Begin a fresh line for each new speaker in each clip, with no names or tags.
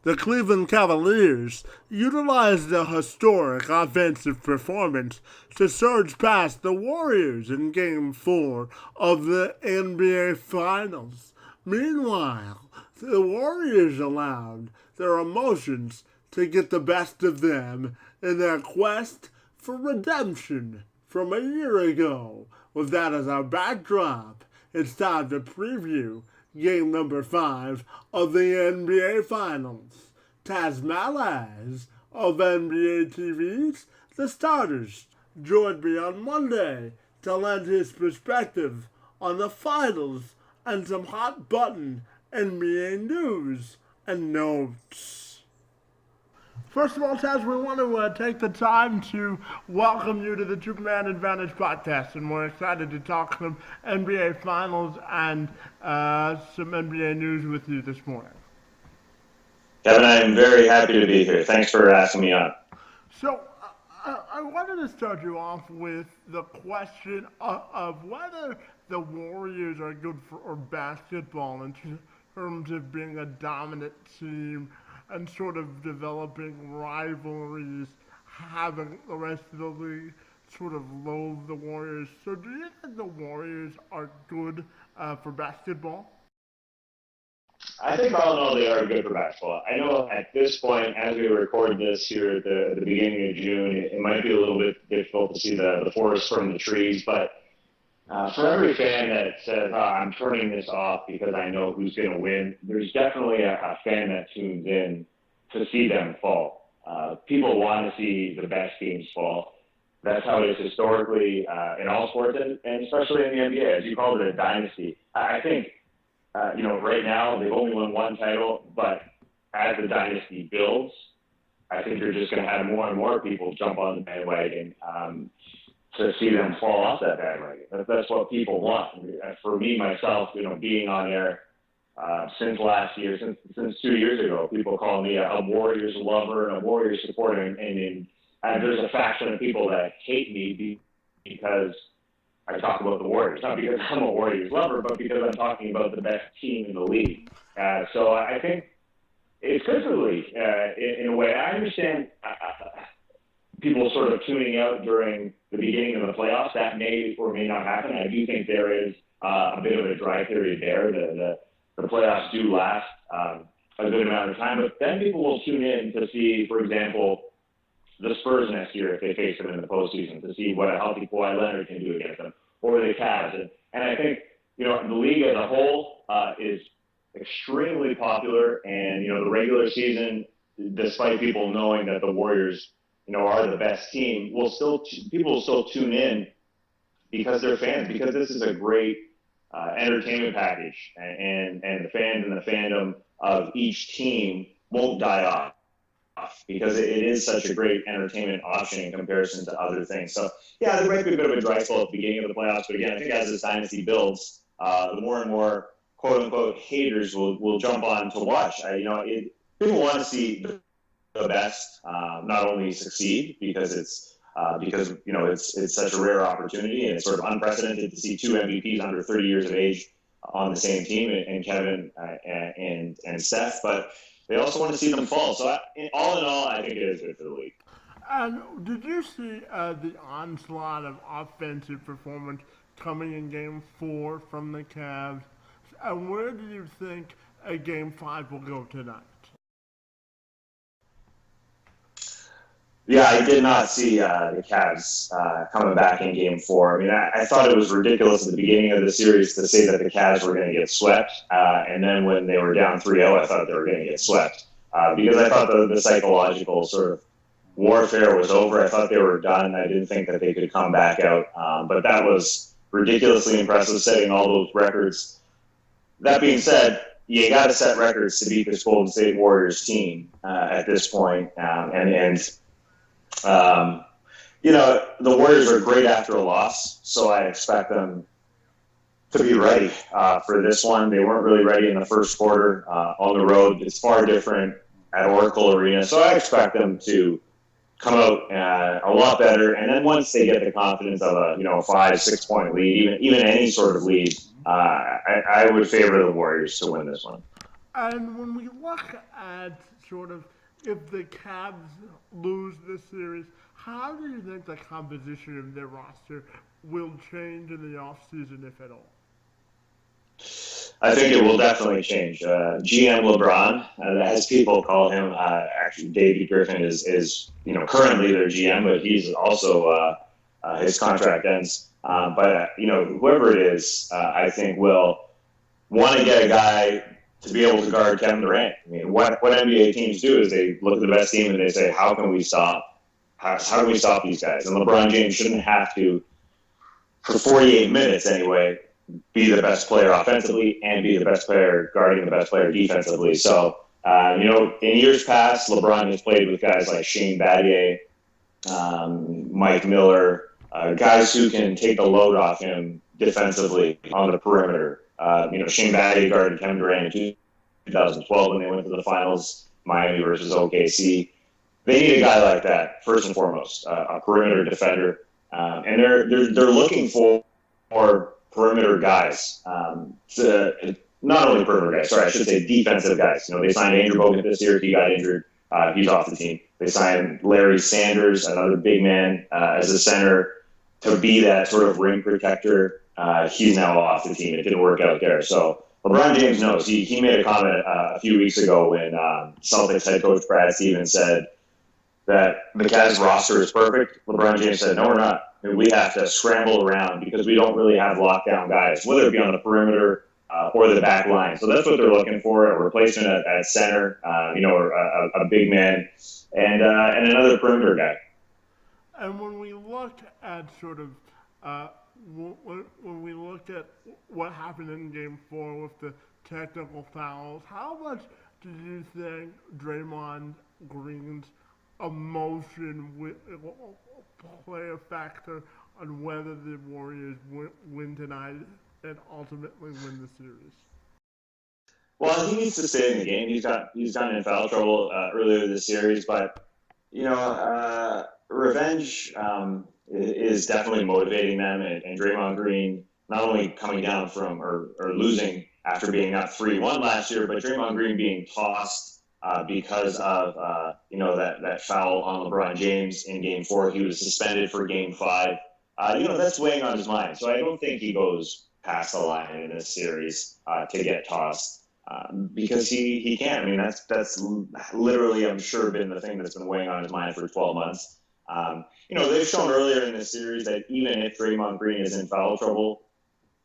The Cleveland Cavaliers utilized a historic offensive performance to surge past the Warriors in Game 4 of the NBA Finals. Meanwhile, the Warriors allowed their emotions to get the best of them in their quest for redemption from a year ago. With that as our backdrop, it's time to preview game number 5 of the NBA Finals. Tas Melas of NBA TV's The Starters joined me on Monday to lend his perspective on the finals and some hot-button NBA news and notes. First of all, Taz, we want to take the time to welcome you to the Superman Advantage podcast, and we're excited to talk some NBA Finals and some NBA news with you this morning.
Kevin, I'm very happy to be here. Thanks for asking me on.
So, I wanted to start you off with the question of whether the Warriors are good for basketball in terms of being a dominant team and sort of developing rivalries, having the rest of the league sort of loathe the Warriors. So do you think the Warriors are good for basketball?
I think all in all they are good for basketball. I know at this point, as we record this here at the beginning of June, it might be a little bit difficult to see the forest from the trees, but for every fan that says, I'm turning this off because I know who's going to win, there's definitely a fan that tunes in to see them fall. People want to see the best teams fall. That's how it is historically in all sports, and especially in the NBA. As you called it, a dynasty. I think, right now they've only won one title, but as the dynasty builds, I think you're just going to have more and more people jump on the bandwagon to see them fall off that bandwagon. That's what people want. For me, myself, being on air since last year, since 2 years ago, people call me a Warriors lover and a Warriors supporter, and there's a faction of people that hate me because I talk about the Warriors. Not because I'm a Warriors lover, but because I'm talking about the best team in the league. So I think it's good for the league in a way. I understand people sort of tuning out during the beginning of the playoffs. That may or may not happen. I do think there is a bit of a dry period there. The playoffs do last a good amount of time, but then people will tune in to see, for example, the Spurs next year if they face them in the postseason, to see what a healthy Kawhi Leonard can do against them, or the Cavs. And I think, the league as a whole is extremely popular, and, the regular season, despite people knowing that the Warriors, are the best team, people will still tune in because they're fans, because this is a great entertainment package, and the fans and the fandom of each team won't die off because it is such a great entertainment option in comparison to other things. So, yeah, there might be a bit of a dry spell at the beginning of the playoffs, but again, I think as this dynasty builds, the more and more quote-unquote haters will jump on to watch. People want to see the best not only succeed because it's such a rare opportunity, and it's sort of unprecedented to see two MVPs under 30 years of age on the same team, and Kevin and Steph, but they also want to see them fall. So all in all, I think it is good for the league.
And did you see the onslaught of offensive performance coming in Game 4 from the Cavs? And where do you think Game 5 will go tonight?
Yeah, I did not see the Cavs coming back in Game 4. I mean, I thought it was ridiculous at the beginning of the series to say that the Cavs were going to get swept. And then when they were down 3-0, I thought they were going to get swept. Because I thought the psychological sort of warfare was over. I thought they were done. I didn't think that they could come back out. But that was ridiculously impressive, setting all those records. That being said, you got to set records to beat this Golden State Warriors team at this point. The Warriors are great after a loss, so I expect them to be ready for this one. They weren't really ready in the first quarter on the road. It's far different at Oracle Arena, so I expect them to come out a lot better. And then once they get the confidence of a 5-6 point lead, even any sort of lead, I would favor the Warriors to win this one.
And when we look at sort of if the Cavs lose this series, how do you think the composition of their roster will change in the offseason, if at all?
I think it will definitely change. GM LeBron, as people call him, actually David Griffin is currently their GM, but he's also his contract ends. But whoever it is, I think will want to get a guy to be able to guard Kevin Durant. I mean, what NBA teams do is they look at the best team and they say, how can we stop? How can we stop these guys? And LeBron James shouldn't have to, for 48 minutes anyway, be the best player offensively and be the best player guarding the best player defensively. So, in years past, LeBron has played with guys like Shane Battier, Mike Miller, guys who can take the load off him defensively on the perimeter. Shane Battier guarded Kevin Durant in 2012 when they went to the finals, Miami versus OKC. They need a guy like that, first and foremost, a perimeter defender. And they're looking for perimeter guys, not only perimeter guys, sorry, I should say defensive guys. They signed Andrew Bogut this year. He got injured. He's off the team. They signed Larry Sanders, another big man, as a center to be that sort of rim protector. He's now off the team. It didn't work out there. So LeBron James knows. He made a comment a few weeks ago when Celtics head coach Brad Stevens said that the Cavs roster is perfect. LeBron James said, no, we're not. We have to scramble around because we don't really have lockdown guys, whether it be on the perimeter or the back line. So that's what they're looking for, a replacement at center, or a big man, and another perimeter guy.
And when we look at sort of when we look at what happened in Game 4 with the technical fouls, how much do you think Draymond Green's emotion will play a factor on whether the Warriors win tonight and ultimately win the series?
Well, he needs to stay in the game. He's gotten in foul trouble earlier this series, but revenge is definitely motivating them. And Draymond Green not only coming down from or losing after being up 3-1 last year, but Draymond Green being tossed because of that foul on LeBron James in Game 4. He was suspended for Game 5. That's weighing on his mind. So I don't think he goes past the line in this series to get tossed because he can't. I mean, that's literally, I'm sure, been the thing that's been weighing on his mind for 12 months. They've shown earlier in this series that even if Draymond Green is in foul trouble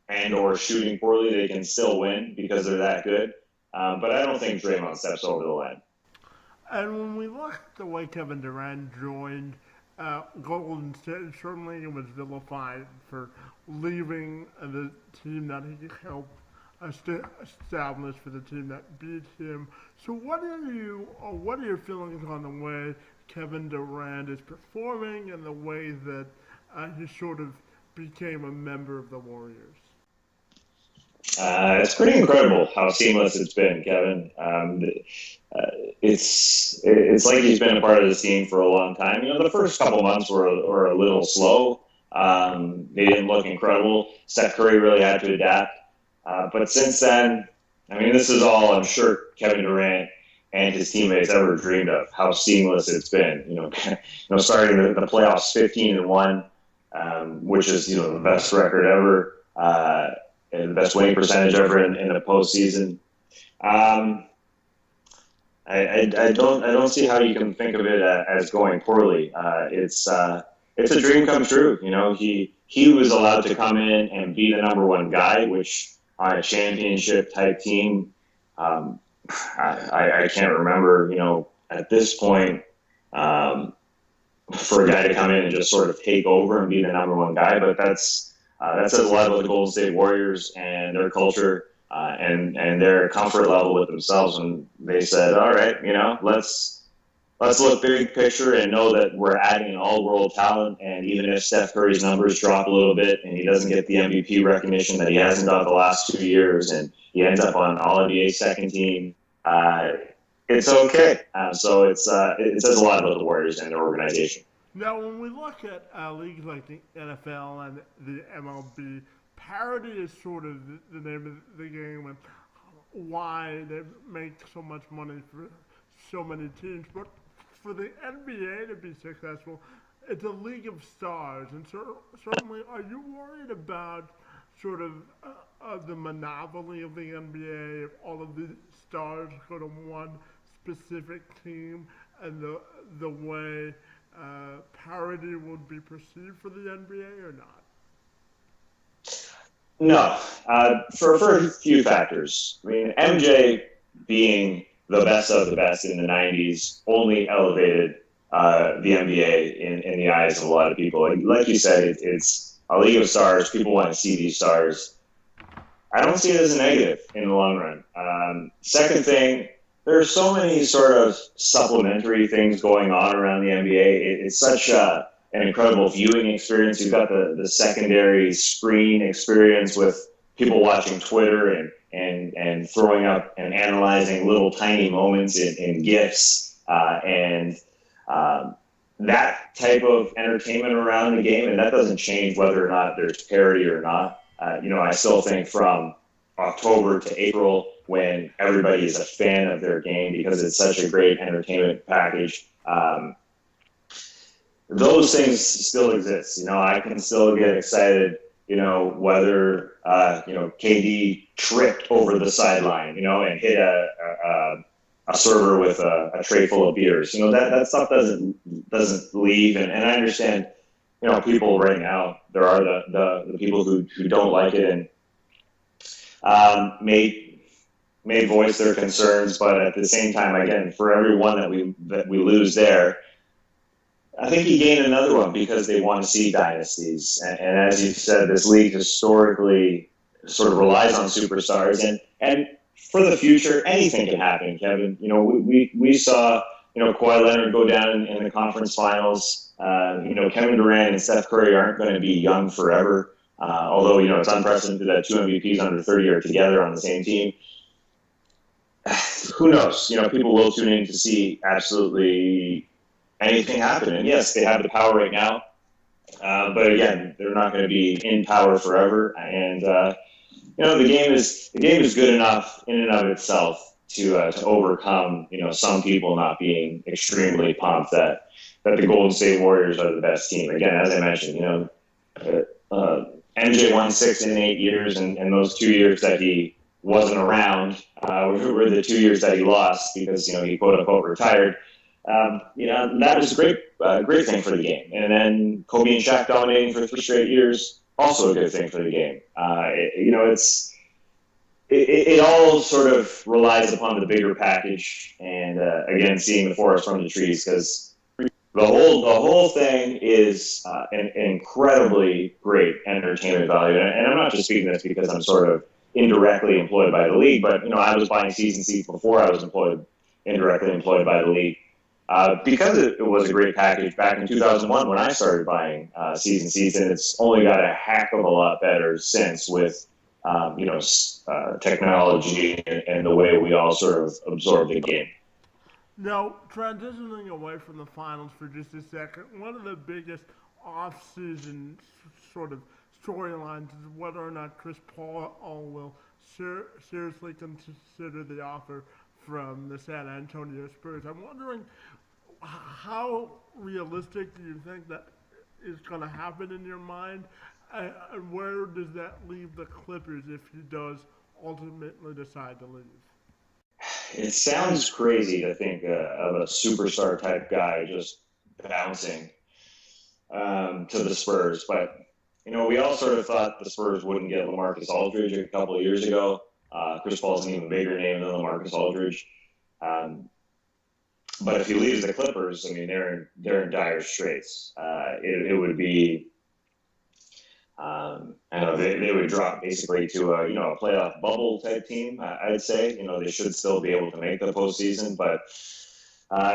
and or shooting poorly, they can still win because they're that good. But I don't think Draymond steps over the line.
And when we look at the way Kevin Durant joined Golden State, certainly it was vilified for leaving the team that he helped establish for the team that beat him. So what are your feelings on the way Kevin Durant is performing and the way that he sort of became a member of the Warriors?
It's pretty incredible how seamless it's been, Kevin. It's like he's been a part of this team for a long time. The first couple months were a little slow. They didn't look incredible. Steph Curry really had to adapt. But since then, I mean, this is all I'm sure Kevin Durant and his teammates ever dreamed of, how seamless it's been. Starting the playoffs 15-1, which is the best record ever. And the best winning percentage ever in a postseason. I don't see how you can think of it as going poorly. It's a dream come true. He was allowed to come in and be the number one guy, which on a championship type team, I can't remember. At this point, for a guy to come in and just sort of take over and be the number one guy, but that says a lot about the Golden State Warriors and their culture and their comfort level with themselves. And they said, all right, let's look big picture and know that we're adding an all-world talent. And even if Steph Curry's numbers drop a little bit and he doesn't get the MVP recognition that he hasn't got the last 2 years and he ends up on All-NBA second team, it's okay. So it says a lot about the Warriors and their organization.
Now, when we look at leagues like the NFL and the MLB, parity is sort of the name of the game and why they make so much money for so many teams, but for the NBA to be successful, it's a league of stars, and certainly, are you worried about sort of the monopoly of the NBA, if all of the stars go to one specific team, and the way parity would be perceived for the NBA or not?
No, for a few factors. I mean, MJ being the best of the best in the 90s only elevated the NBA in the eyes of a lot of people. Like you said, it's a league of stars. People want to see these stars. I don't see it as a negative in the long run. Second thing, there are so many sort of supplementary things going on around the NBA. It's such an incredible viewing experience. You've got the secondary screen experience with people watching Twitter and throwing up and analyzing little tiny moments in GIFs and that type of entertainment around the game. And that doesn't change whether or not there's parity or not. I still think from October to April, when everybody is a fan of their game because it's such a great entertainment package, those things still exist. I can still get excited, whether, KD tripped over the sideline, and hit a server with a tray full of beers. That stuff doesn't leave. And I understand, people right now, there are the people who don't like it and may voice their concerns, but at the same time, again, for every one that we lose there, I think you gain another one because they want to see dynasties. And as you said, this league historically sort of relies on superstars. And for the future, anything can happen, Kevin. We saw, Kawhi Leonard go down in the conference finals. Kevin Durant and Steph Curry aren't going to be young forever. Although, it's unprecedented that two MVPs under 30 are together on the same team. Who knows? People will tune in to see absolutely anything happen. And yes, they have the power right now. But again, they're not going to be in power forever. And, the game is good enough in and of itself to overcome, some people not being extremely pumped that the Golden State Warriors are the best team. Again, as I mentioned, MJ won 6 in 8 years, and those 2 years that he wasn't around were the 2 years that he lost because, he quote unquote retired. That was a great thing for the game. And then Kobe and Shaq dominating for 3 straight years, also a good thing for the game. It all sort of relies upon the bigger package, and again, seeing the forest from the trees, because the whole thing is an incredibly great entertainment value. And I'm not just speaking this because I'm sort of indirectly employed by the league, but I was buying season seats before I was indirectly employed by the league. Because it was a great package back in 2001 when I started buying season seats, and it's only got a heck of a lot better since with technology and the way we all sort of absorb the game.
Now, transitioning away from the finals for just a second, one of the biggest off-season sort of storylines is whether or not Chris Paul will seriously consider the offer from the San Antonio Spurs. I'm wondering, how realistic do you think that is going to happen in your mind? And where does that leave the Clippers if he does ultimately decide to leave?
It sounds crazy to think of a superstar type guy just bouncing to the Spurs, but we all sort of thought the Spurs wouldn't get LaMarcus Aldridge a couple of years ago. Chris Paul's an even bigger name than LaMarcus Aldridge. But if he leaves the Clippers, they're in dire straits. It would be, they would drop basically to a playoff bubble type team. I'd say they should still be able to make the postseason, but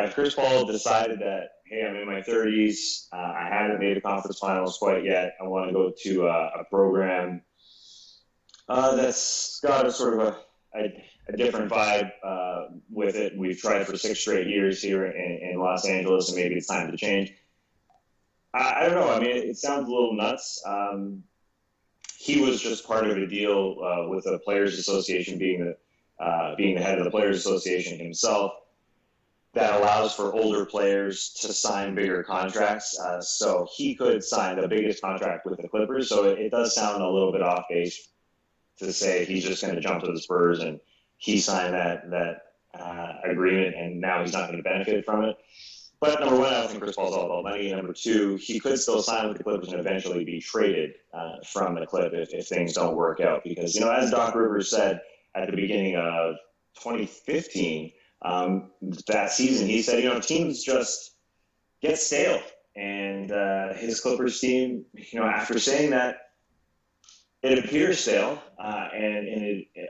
if Chris Paul decided that, hey, I'm in my 30s, I haven't made the conference finals quite yet, I want to go to a program that's got a sort of a different vibe with it. We've tried for 6 straight years here in Los Angeles, and maybe it's time to change. I don't know. It sounds a little nuts. He was just part of a deal with the Players Association, being the head of the Players Association himself.
that allows for older players to sign bigger contracts. So he could sign the biggest contract with the Clippers. So it does sound a little bit off base to say he's just going to jump to the Spurs and he signed that agreement and now he's not going to benefit from it. But number one, I don't think Chris Paul's all about money. Number two, he could still sign with the Clippers and eventually be traded from the Clip if things don't work out. Because, as Doc Rivers said at the beginning of 2015, that season, he said, teams just get stale. And his Clippers team, after saying that, it appears stale.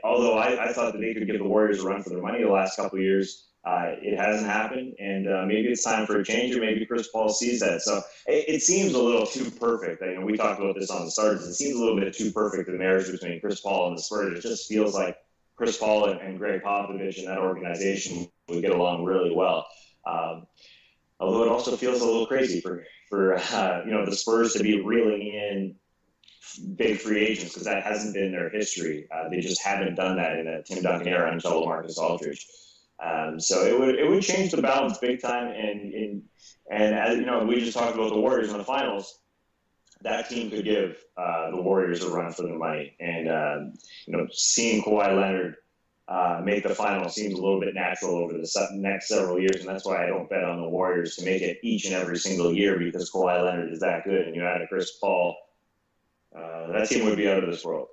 Although I thought that they could give the Warriors a run for their money the last couple of years, it hasn't happened. And maybe it's time for a change, or maybe Chris Paul sees that. So it seems a little too perfect. We talked about this on the Starters. It seems a little bit too perfect, the marriage between Chris Paul and the Spurs. It just feels like Chris Paul and Greg Popovich and that organization would get along really well. Although it also feels a little crazy for the Spurs to be reeling in big free agents, because that hasn't been their history. They just haven't done that in the Tim Duncan era until LaMarcus Aldridge. So it would change the balance big time. And as we just talked about the Warriors in the finals. That team could give the Warriors a run for their money. And, seeing Kawhi Leonard make the final seems a little bit natural over the next several years. And that's why I don't bet on the Warriors to make it each and every single year, because Kawhi Leonard is that good. And you add a Chris Paul, that team would be out of this world.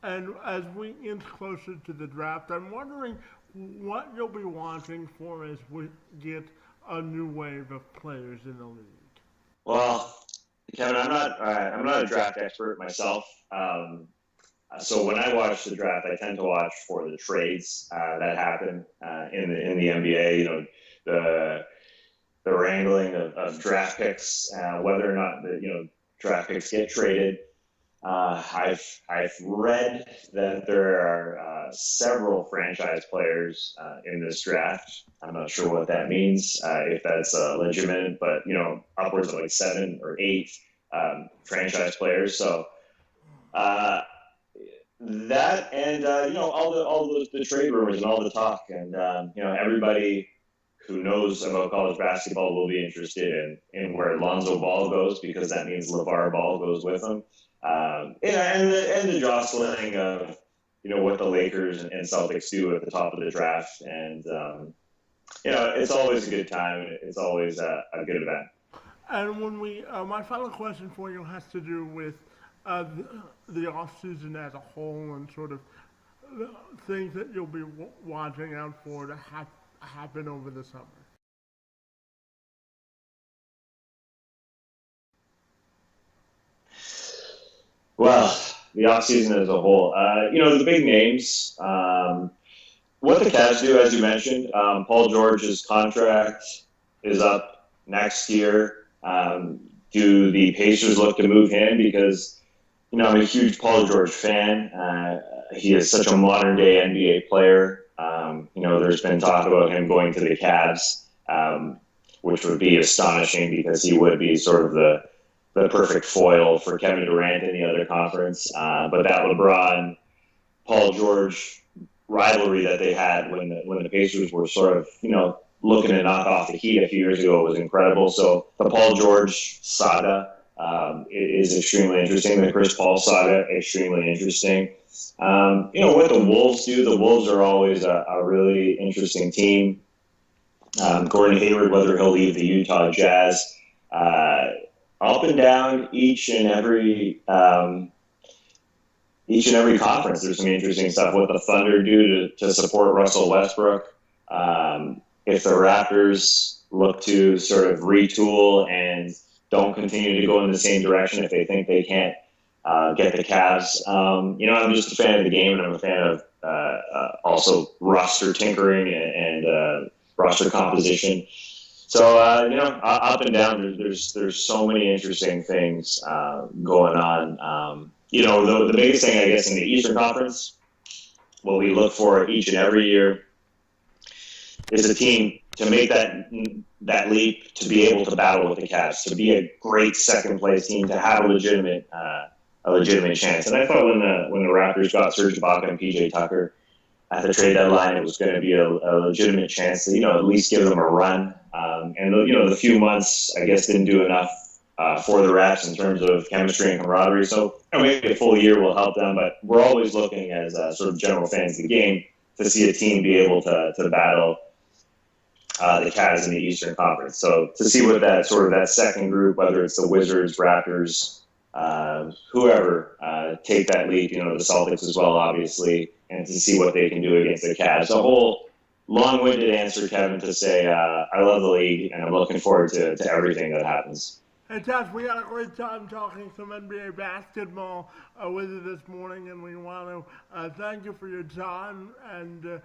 And as we inch closer to the draft, I'm wondering what you'll be watching for as we get a new wave of players in the league.
Well, Kevin, I'm not a draft expert myself. So when I watch the draft, I tend to watch for the trades that happen in the NBA. The wrangling of draft picks, whether or not the draft picks get traded. I've read that there are several franchise players in this draft. I'm not sure what that means, if that's legitimate, but upwards of like 7 or 8 franchise players. So that and all the trade rumors and all the talk, and everybody who knows about college basketball will be interested in where Lonzo Ball goes, because that means LeVar Ball goes with him. And the jostling of what the Lakers and Celtics do at the top of the draft, and it's always a good time. It's always a good event.
And when my final question for you has to do with the off season as a whole, and sort of things that you'll be watching out for to happen over the summer.
Well, the offseason as a whole, the big names, what the Cavs do, as you mentioned, Paul George's contract is up next year. Do the Pacers look to move him? Because, I'm a huge Paul George fan. He is such a modern day NBA player. There's been talk about him going to the Cavs, which would be astonishing, because he would be sort of the perfect foil for Kevin Durant in the other conference. But that LeBron, Paul George rivalry that they had when the Pacers were sort of, looking to knock off the Heat a few years ago was incredible. So the Paul George saga is extremely interesting. The Chris Paul saga, extremely interesting. What the Wolves do, the Wolves are always a really interesting team. Gordon Hayward, whether he'll leave the Utah Jazz, up and down each and every conference. There's some interesting stuff. What the Thunder do to support Russell Westbrook. If the Raptors look to sort of retool and don't continue to go in the same direction, if they think they can't get the Cavs. I'm just a fan of the game, and I'm a fan of also roster tinkering and roster composition. So, up and down, there's so many interesting things going on. The biggest thing, I guess, in the Eastern Conference, what we look for each and every year is a team to make that leap, to be able to battle with the Cavs, to be a great second-place team, to have a legitimate chance. And I thought when the Raptors got Serge Ibaka and PJ Tucker, at the trade deadline, it was going to be a legitimate chance to, at least give them a run. And the few months, I guess, didn't do enough for the Raps in terms of chemistry and camaraderie. So maybe a full year will help them, but we're always looking as sort of general fans of the game to see a team be able to battle the Cavs in the Eastern Conference. So to see what that second group, whether it's the Wizards, Raptors, whoever, take that leap, the Celtics as well, obviously, and to see what they can do against the Cavs. A whole long-winded answer, Kevin, to say I love the league and I'm looking forward to everything that happens.
Hey, Tas, we had a great time talking some NBA basketball with you this morning, and we want to thank you for your time and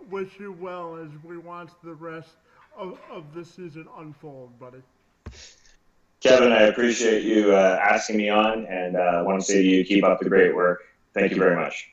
wish you well as we watch the rest of the season unfold, buddy.
Kevin, I appreciate you asking me on, and I want to say to you, keep up the great work. Thank you very much.